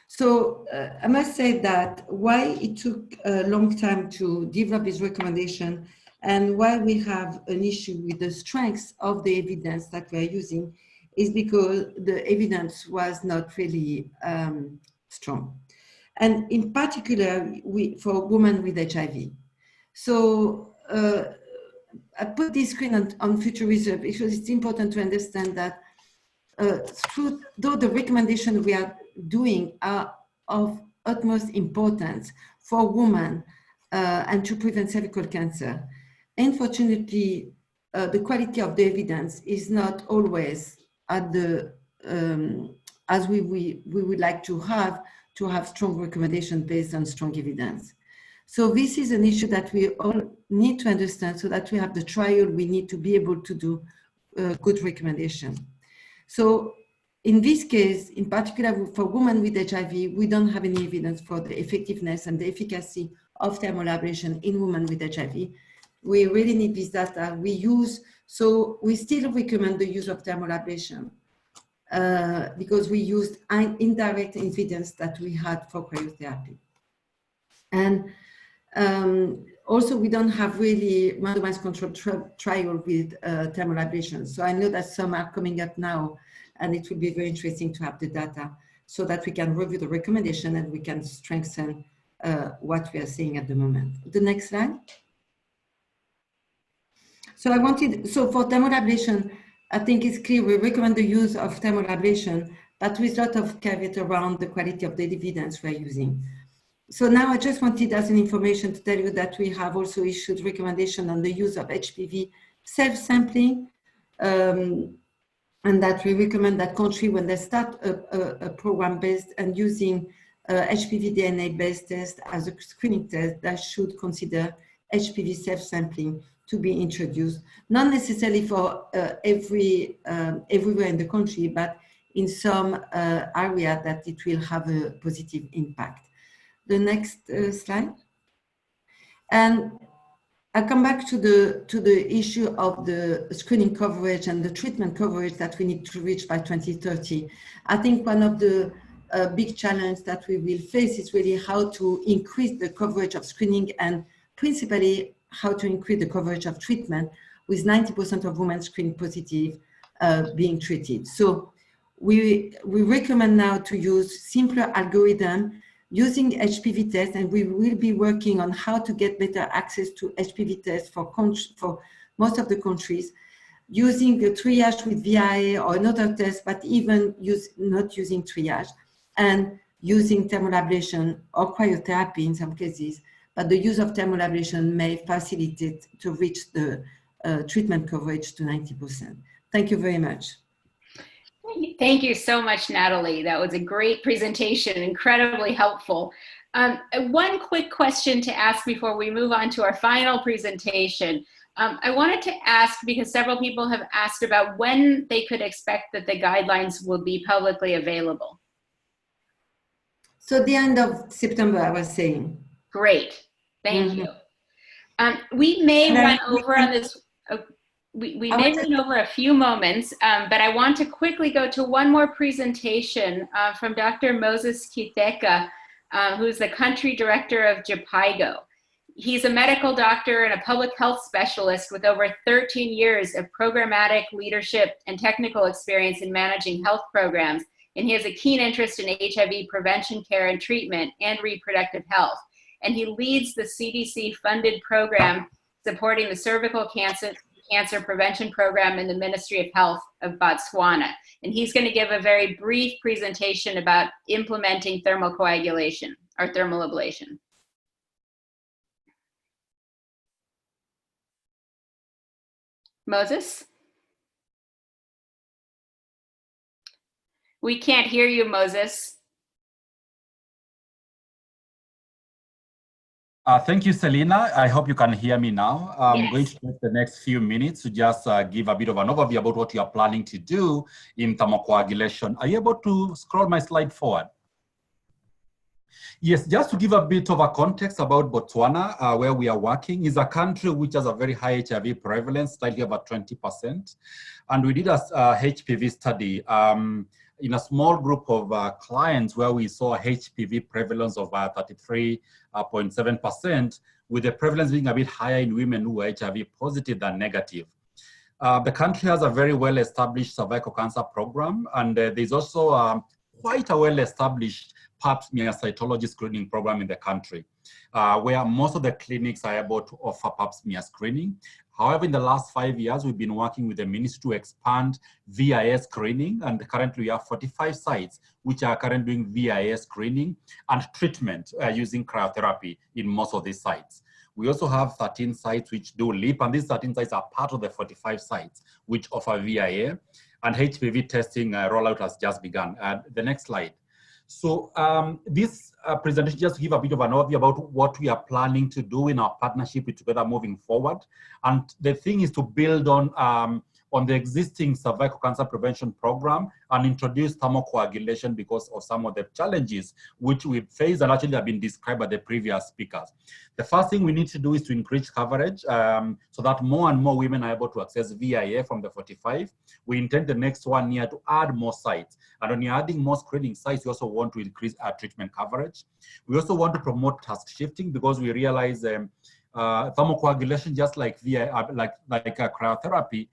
So I must say that why it took a long time to develop this recommendation and why we have an issue with the strength of the evidence that we're using is because the evidence was not really strong. And in particular, for women with HIV. So I put this screen on future research because it's important to understand that though the recommendations we are doing are of utmost importance for women and to prevent cervical cancer, unfortunately, the quality of the evidence is not always at the as we would like to have strong recommendations based on strong evidence. So this is an issue that we all need to understand so that we have the trial we need to be able to do good recommendation. So in this case, in particular for women with HIV, we don't have any evidence for the effectiveness and the efficacy of thermal ablation in women with HIV. We really need this data. So we still recommend the use of thermal ablation because we used indirect evidence that we had for cryotherapy. And also, we don't have really randomized controlled trial with thermal ablation. So I know that some are coming up now, and it will be very interesting to have the data so that we can review the recommendation and we can strengthen what we are seeing at the moment. The next slide. So for thermal ablation, I think it's clear we recommend the use of thermal ablation, but with a lot of caveat around the quality of the evidence we're using. So now I just wanted as an information to tell you that we have also issued recommendation on the use of HPV self-sampling, and that we recommend that country when they start a program based and using HPV DNA based test as a screening test, that should consider HPV self-sampling to be introduced, not necessarily for everywhere in the country, but in some area that it will have a positive impact. The next slide. And I come back to the issue of the screening coverage and the treatment coverage that we need to reach by 2030. I think one of the big challenges that we will face is really how to increase the coverage of screening and principally how to increase the coverage of treatment with 90% of women screened positive being treated. So we recommend now to use simpler algorithm using HPV tests, and we will be working on how to get better access to HPV tests for most of the countries, using a triage with VIA or another test, but even not using triage, and using thermal ablation or cryotherapy in some cases, but the use of thermal ablation may facilitate to reach the treatment coverage to 90%. Thank you very much. Thank you so much, Natalie. That was a great presentation, incredibly helpful. One quick question to ask before we move on to our final presentation. I wanted to ask, because several people have asked about when they could expect that the guidelines will be publicly available. So the end of September, I was saying. Great, thank you. We may run over on this. We may run over a few moments, but I want to quickly go to one more presentation from Dr. Moses Kiteka, who's the country director of JPIGO. He's a medical doctor and a public health specialist with over 13 years of programmatic leadership and technical experience in managing health programs, and he has a keen interest in HIV prevention care and treatment and reproductive health. And he leads the CDC-funded program supporting the cervical cancer prevention program in the Ministry of Health of Botswana. And he's going to give a very brief presentation about implementing thermal coagulation or thermal ablation. Moses? We can't hear you, Moses. Thank you, Selena. I hope you can hear me now. I'm going to take the next few minutes to just give a bit of an overview about what you are planning to do in thermocoagulation. Are you able to scroll my slide forward? Yes, just to give a bit of a context about Botswana, where we are working, is a country which has a very high HIV prevalence, slightly about 20%. And we did a HPV study in a small group of clients where we saw a HPV prevalence of 33.7%, with the prevalence being a bit higher in women who are HIV positive than negative. The country has a very well-established cervical cancer program, and there's also quite a well-established pap smear cytology screening program in the country, where most of the clinics are able to offer pap smear screening. However, in the last 5 years, we've been working with the ministry to expand VIS screening, and currently we have 45 sites which are currently doing VIS screening and treatment using cryotherapy in most of these sites. We also have 13 sites which do LEAP, and these 13 sites are part of the 45 sites which offer VIA, and HPV testing rollout has just begun. The next slide. So this presentation just to give a bit of an overview about what we are planning to do in our partnership with Together moving forward. And the thing is to build on the existing cervical cancer prevention program and introduce thermocoagulation because of some of the challenges which we've faced and actually have been described by the previous speakers. The first thing we need to do is to increase coverage so that more and more women are able to access VIA from the 45. We intend the next 1 year to add more sites. And when you're adding more screening sites, we also want to increase our treatment coverage. We also want to promote task shifting because we realize thermocoagulation, just like VIA, like cryotherapy,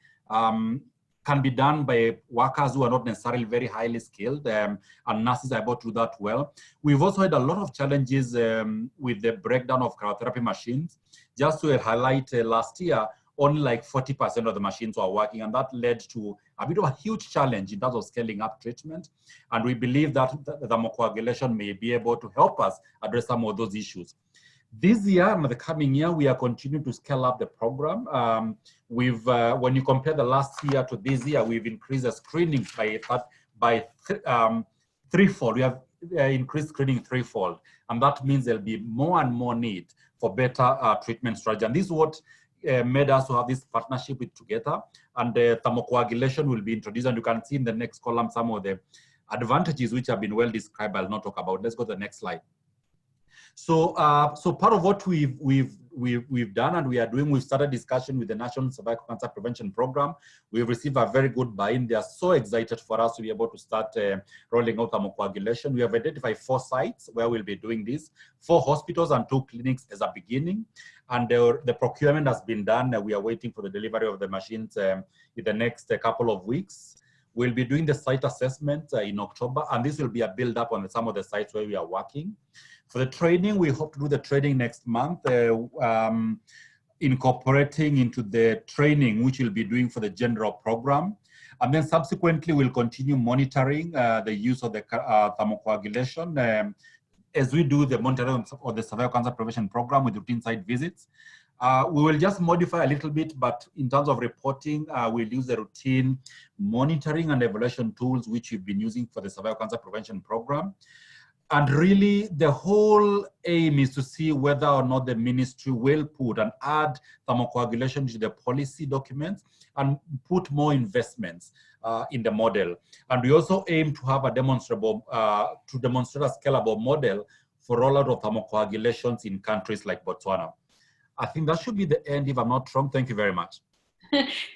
can be done by workers who are not necessarily very highly skilled, and nurses are able to do that well. We've also had a lot of challenges with the breakdown of cryotherapy machines. Just to highlight, last year, only like 40% of the machines were working, and that led to a bit of a huge challenge in terms of scaling up treatment. And we believe that the thermocoagulation may be able to help us address some of those issues. This year and the coming year, we are continuing to scale up the program. When you compare the last year to this year, we've increased the screening by threefold. We have increased screening threefold, and that means there'll be more and more need for better treatment strategy. And this is what made us to have this partnership with Together, and thermocoagulation will be introduced. And you can see in the next column some of the advantages which have been well described. I'll not talk about. Let's go to the next slide. So, so part of what we've done and we are doing, we've started discussion with the National Cervical Cancer Prevention Program. We've received a very good buy-in. They are so excited for us to be able to start rolling out thermocoagulation. We have identified 4 sites where we'll be doing this, 4 hospitals and 2 clinics as a beginning. And the procurement has been done. We are waiting for the delivery of the machines in the next couple of weeks. We'll be doing the site assessment in October, and this will be a build-up on some of the sites where we are working. For the training, we hope to do the training next month, incorporating into the training, which we'll be doing for the general program. And then subsequently, we'll continue monitoring the use of the thermocoagulation as we do the monitoring of the cervical cancer prevention program with routine site visits. We will just modify a little bit, but in terms of reporting, we'll use the routine monitoring and evaluation tools which we've been using for the cervical cancer prevention program. And really, the whole aim is to see whether or not the ministry will put and add thermocoagulation to the policy documents and put more investments in the model. And we also aim to have a demonstrable, to demonstrate a scalable model for rollout of thermocoagulations in countries like Botswana. I think that should be the end, if I'm not wrong. Thank you very much.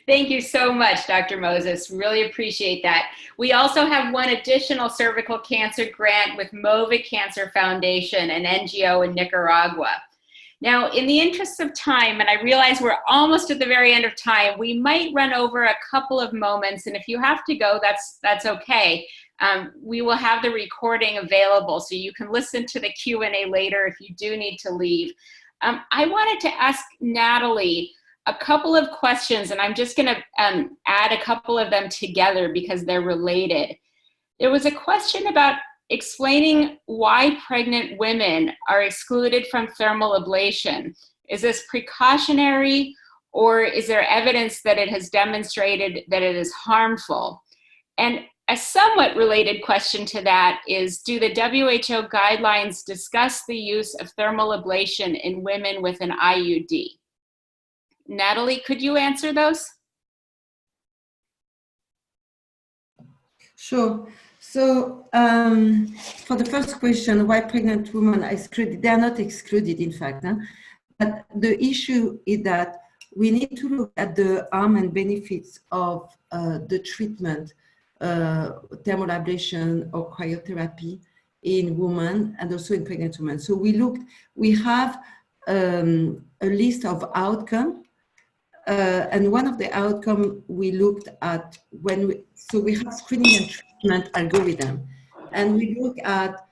Thank you so much, Dr. Moses. Really appreciate that. We also have one additional cervical cancer grant with MOVA Cancer Foundation, an NGO in Nicaragua. Now, in the interest of time, and I realize we're almost at the very end of time, we might run over a couple of moments, and if you have to go, that's okay. We will have the recording available, so you can listen to the Q&A later if you do need to leave. I wanted to ask Natalie a couple of questions, and I'm just going to add a couple of them together because they're related. There was a question about explaining why pregnant women are excluded from thermal ablation. Is this precautionary, or is there evidence that it has demonstrated that it is harmful? And a somewhat related question to that is, do the WHO guidelines discuss the use of thermal ablation in women with an IUD? Natalie, could you answer those? Sure. So for the first question, why pregnant women are excluded? They are not excluded, in fact. Huh? But the issue is that we need to look at the harm and benefits of the treatment, thermal ablation or cryotherapy in women and also in pregnant women. So we have a list of outcomes. And one of the outcomes we looked at so we have screening and treatment algorithm, and we look at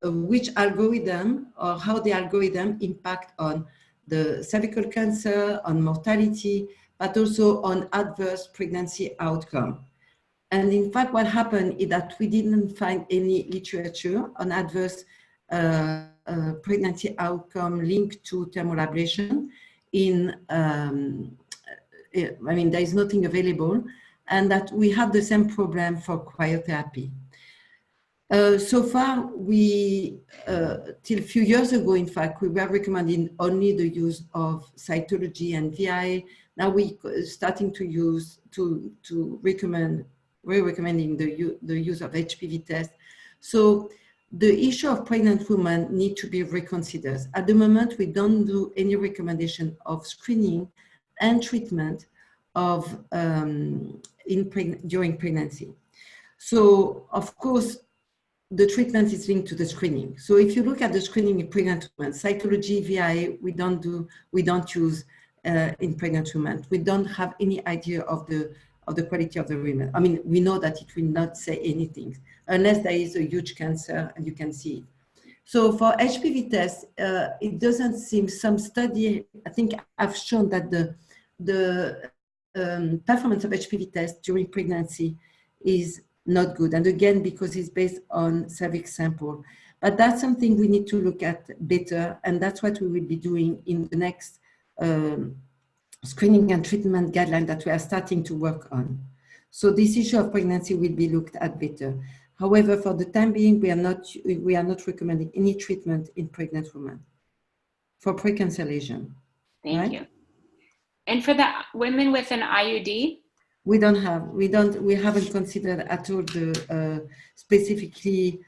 which algorithm or how the algorithm impact on the cervical cancer, on mortality, but also on adverse pregnancy outcome. And in fact, what happened is that we didn't find any literature on adverse pregnancy outcome linked to thermal ablation. I mean, there is nothing available, and that we have the same problem for cryotherapy. So far, till a few years ago, in fact, we were recommending only the use of cytology and VIA. Now we're starting to recommending the use of HPV test. So the issue of pregnant women need to be reconsidered. At the moment, we don't do any recommendation of screening and treatment of during pregnancy. So, of course, the treatment is linked to the screening. So, if you look at the screening in pregnant women, cytology, VIA, we don't use in pregnant women. We don't have any idea of the quality of the women. I mean, we know that it will not say anything unless there is a huge cancer and you can see it. So for HPV tests, it doesn't seem, some study, I think I've shown that the performance of HPV tests during pregnancy is not good. And again, because it's based on cervix sample. But that's something we need to look at better. And that's what we will be doing in the next screening and treatment guideline that we are starting to work on. So this issue of pregnancy will be looked at better. However, for the time being, we are not recommending any treatment in pregnant women for precancer lesion. Thank you. And for the women with an IUD? We haven't considered at all the specifically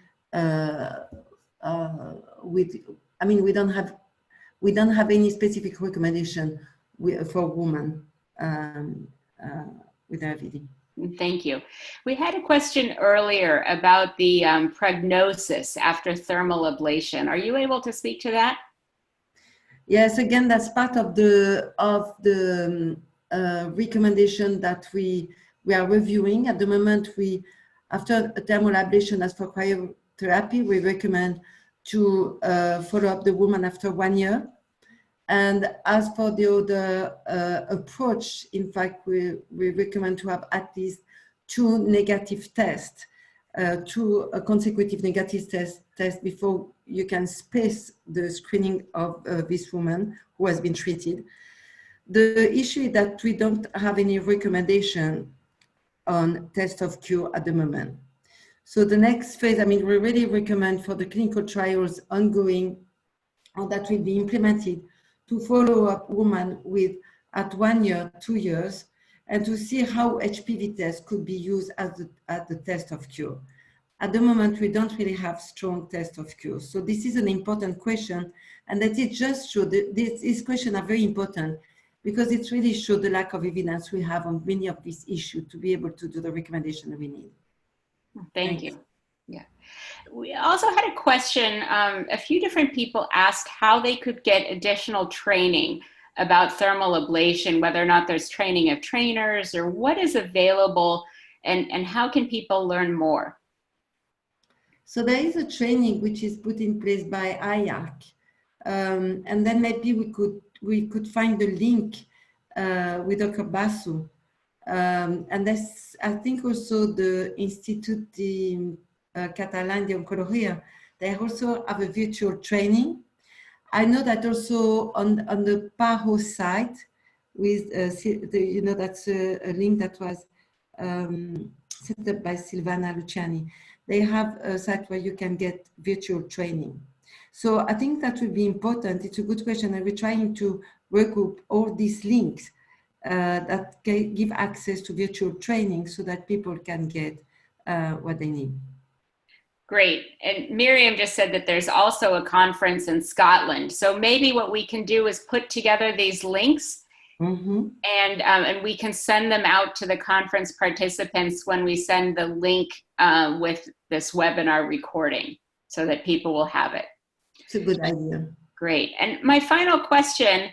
we don't have any specific recommendation for women with IVD. Thank you. We had a question earlier about the prognosis after thermal ablation. Are you able to speak to that? Yes, again, that's part of the recommendation that we are reviewing at the moment. After a thermal ablation as for cryotherapy, we recommend to follow up the woman after 1 year. And as for the other approach, in fact, we recommend to have at least 2 negative tests, 2 consecutive negative tests before you can space the screening of this woman who has been treated. The issue is that we don't have any recommendation on test of cure at the moment. So the next phase, we really recommend for the clinical trials ongoing or that will be implemented to follow up women with at 1 year, 2 years, and to see how HPV test could be used as the test of cure. At the moment, we don't really have strong test of cure. So this is an important question, and that it just shows that these questions are very important because it really shows the lack of evidence we have on many of these issues to be able to do the recommendation we need. Thank you. Yeah. We also had a question. A few different people asked how they could get additional training about thermal ablation, whether or not there's training of trainers or what is available and how can people learn more? So there is a training which is put in place by IARC. And then maybe we could find the link with Dr. Basu. And that's, I think also the Institute Catalan de Oncología, they also have a virtual training. I know that also on the PAHO site, with that's a link that was set up by Silvana Luciani. They have a site where you can get virtual training. So I think that would be important. It's a good question, and we're trying to regroup all these links that give access to virtual training so that people can get what they need. Great. And Miriam just said that there's also a conference in Scotland. So maybe what we can do is put together these links and we can send them out to the conference participants when we send the link with this webinar recording so that people will have it. It's a good idea. Great. And my final question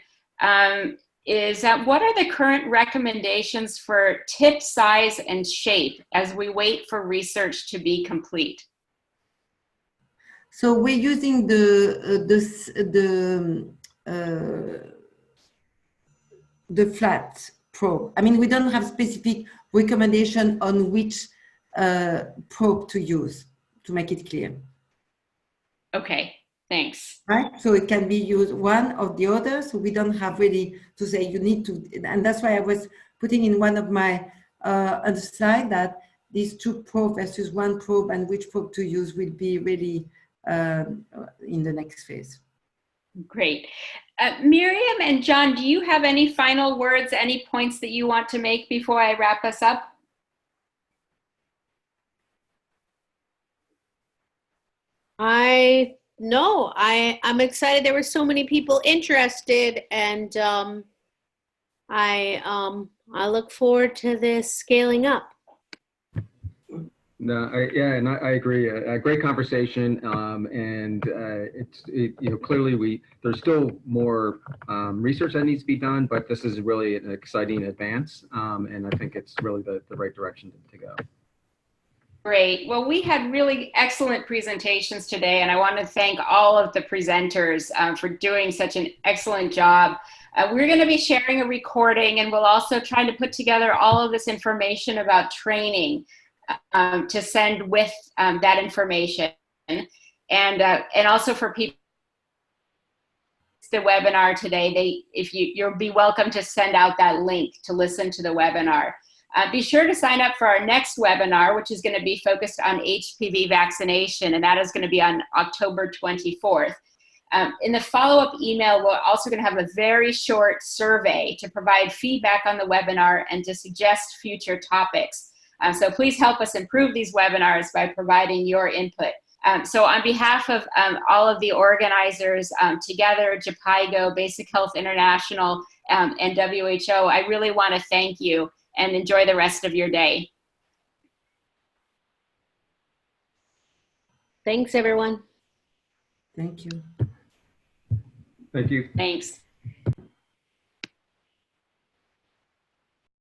is what are the current recommendations for tip size and shape as we wait for research to be complete? So we're using the flat probe. We don't have specific recommendation on which probe to use, to make it clear. Okay, thanks. Right, so it can be used one or the other. So we don't have really to say you need to, and that's why I was putting in one of my on the slide that these 2 probe versus 1 probe and which probe to use will be really in the next phase. Great. Miriam and John, do you have any final words, any points that you want to make before I wrap us up? No, I'm excited there were so many people interested, and I look forward to this scaling up. No, I agree. A great conversation, and clearly there's still more research that needs to be done, but this is really an exciting advance, and I think it's really the right direction to go. Great. Well, we had really excellent presentations today, and I want to thank all of the presenters for doing such an excellent job. We're going to be sharing a recording, and we'll also try to put together all of this information about training to send with that information, and also for people the webinar today, you'll be welcome to send out that link to listen to the webinar. Be sure to sign up for our next webinar, which is going to be focused on HPV vaccination, and that is going to be on October 24th. In the follow-up email, we're also going to have a very short survey to provide feedback on the webinar and to suggest future topics. So please help us improve these webinars by providing your input. So on behalf of all of the organizers, Together, JPIGO, Basic Health International, and WHO, I really want to thank you and enjoy the rest of your day. Thanks, everyone. Thank you. Thank you. Thanks.